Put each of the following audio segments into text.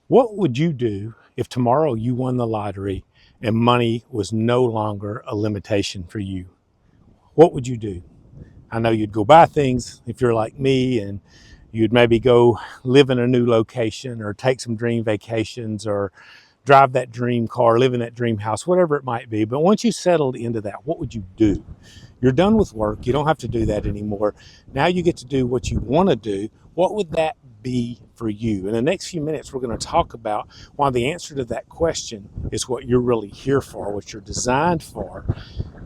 What would you do if tomorrow you won the lottery and money was no longer a limitation for you? What would you do? I know you'd go buy things if you're like me, and you'd maybe go live in a new location or take some dream vacations or drive that dream car, live in that dream house, whatever it might be. But once you settled into that, what would you do? You're done with work. You don't have to do that anymore. Now you get to do what you want to do. What would that be for you? In the next few minutes, we're going to talk about why the answer to that question is what you're really here for, what you're designed for,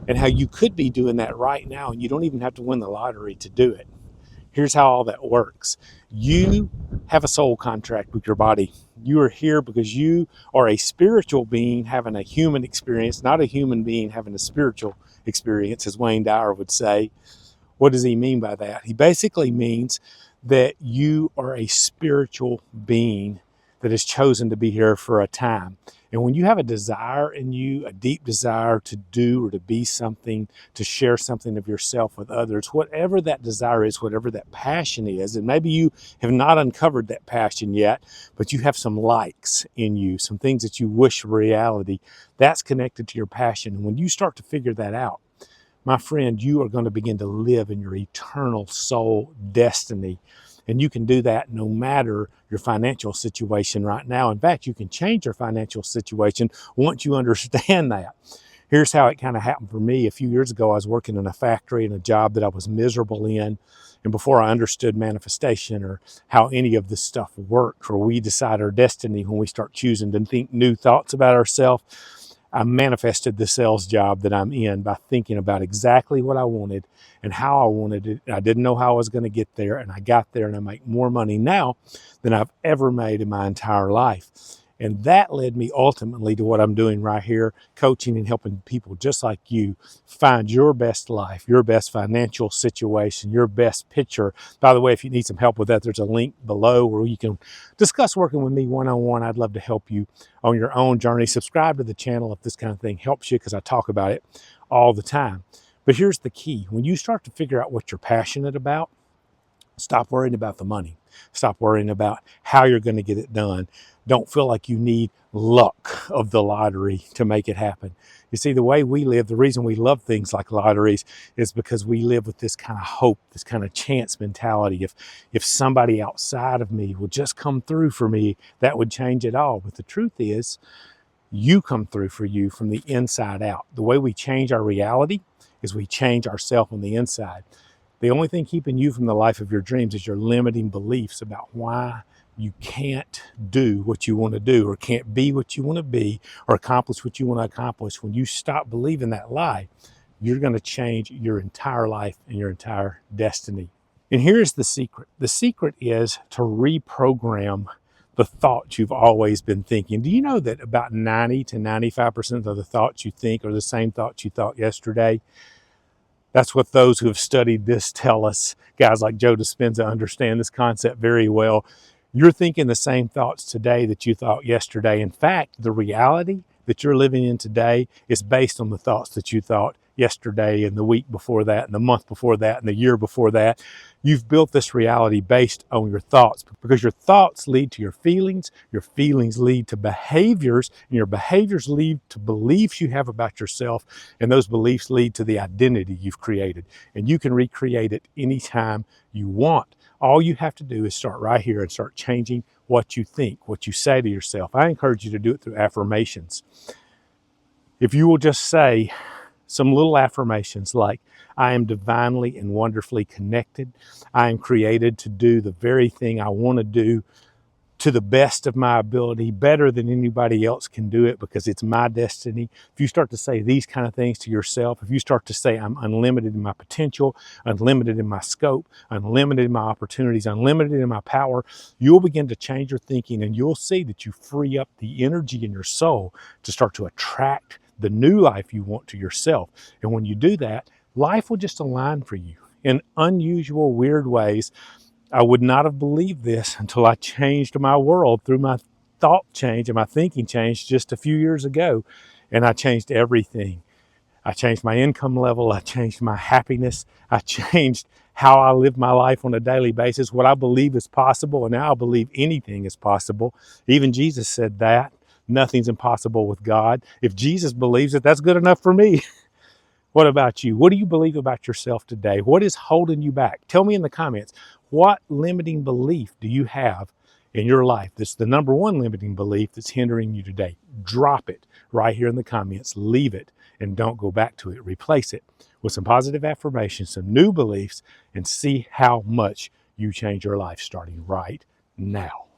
and how you could be doing that right now, and you don't even have to win the lottery to do it. Here's how all that works. You have a soul contract with your body. You are here because you are a spiritual being having a human experience, not a human being having a spiritual experience, as Wayne Dyer would say. What does he mean by that? He basically means that you are a spiritual being that has chosen to be here for a time. And when you have a desire in you, a deep desire to do or to be something, to share something of yourself with others, whatever that desire is, whatever that passion is, and maybe you have not uncovered that passion yet, but you have some likes in you, some things that you wish were reality, that's connected to your passion. And when you start to figure that out, my friend, you are going to begin to live in your eternal soul destiny. And you can do that no matter your financial situation right now. In fact, you can change your financial situation once you understand that. Here's how it kind of happened for me. A few years ago, I was working in a factory in a job that I was miserable in. And before I understood manifestation or how any of this stuff works, or we decide our destiny when we start choosing to think new thoughts about ourselves, I manifested the sales job that I'm in by thinking about exactly what I wanted and how I wanted it. I didn't know how I was going to get there, and I got there, and I make more money now than I've ever made in my entire life. And that led me ultimately to what I'm doing right here, coaching and helping people just like you find your best life, your best financial situation, your best picture. By the way, if you need some help with that, there's a link below where you can discuss working with me one-on-one. I'd love to help you on your own journey. Subscribe to the channel if this kind of thing helps you, because I talk about it all the time. But here's the key. When you start to figure out what you're passionate about, stop worrying about the money. Stop worrying about how you're going to get it done. Don't feel like you need luck of the lottery to make it happen. You see, the way we live, the reason we love things like lotteries is because we live with this kind of hope, this kind of chance mentality. If somebody outside of me will just come through for me, that would change it all. But the truth is, you come through for you from the inside out. The way we change our reality is we change ourselves on the inside. The only thing keeping you from the life of your dreams is your limiting beliefs about why you can't do what you want to do, or can't be what you want to be, or accomplish what you want to accomplish. When you stop believing that lie, you're going to change your entire life and your entire destiny. And here's the secret. The secret is to reprogram the thoughts you've always been thinking. Do you know that about 90 to 95% of the thoughts you think are the same thoughts you thought yesterday? That's what those who have studied this tell us. Guys like Joe Dispenza understand this concept very well. You're thinking the same thoughts today that you thought yesterday. In fact, the reality that you're living in today is based on the thoughts that you thought yesterday and the week before that and the month before that and the year before that. You've built this reality based on your thoughts, because your thoughts lead to your feelings lead to behaviors, and your behaviors lead to beliefs you have about yourself, and those beliefs lead to the identity you've created. And you can recreate it anytime you want. All you have to do is start right here and start changing what you think, what you say to yourself. I encourage you to do it through affirmations. If you will just say some little affirmations like, I am divinely and wonderfully connected. I am created to do the very thing I want to do to the best of my ability, better than anybody else can do it, because it's my destiny. If you start to say these kind of things to yourself, if you start to say, I'm unlimited in my potential, unlimited in my scope, unlimited in my opportunities, unlimited in my power, you'll begin to change your thinking, and you'll see that you free up the energy in your soul to start to attract the new life you want to yourself. And when you do that, life will just align for you in unusual, weird ways. I would not have believed this until I changed my world through my thought change and my thinking change just a few years ago. And I changed everything. I changed my income level. I changed my happiness. I changed how I live my life on a daily basis, what I believe is possible. And now I believe anything is possible. Even Jesus said that. Nothing's impossible with God. If Jesus believes it, that's good enough for me. What about you? What do you believe about yourself today? What is holding you back? Tell me in the comments. What limiting belief do you have in your life? That's the number one limiting belief that's hindering you today. Drop it right here in the comments. Leave it and don't go back to it. Replace it with some positive affirmations, some new beliefs, and see how much you change your life starting right now.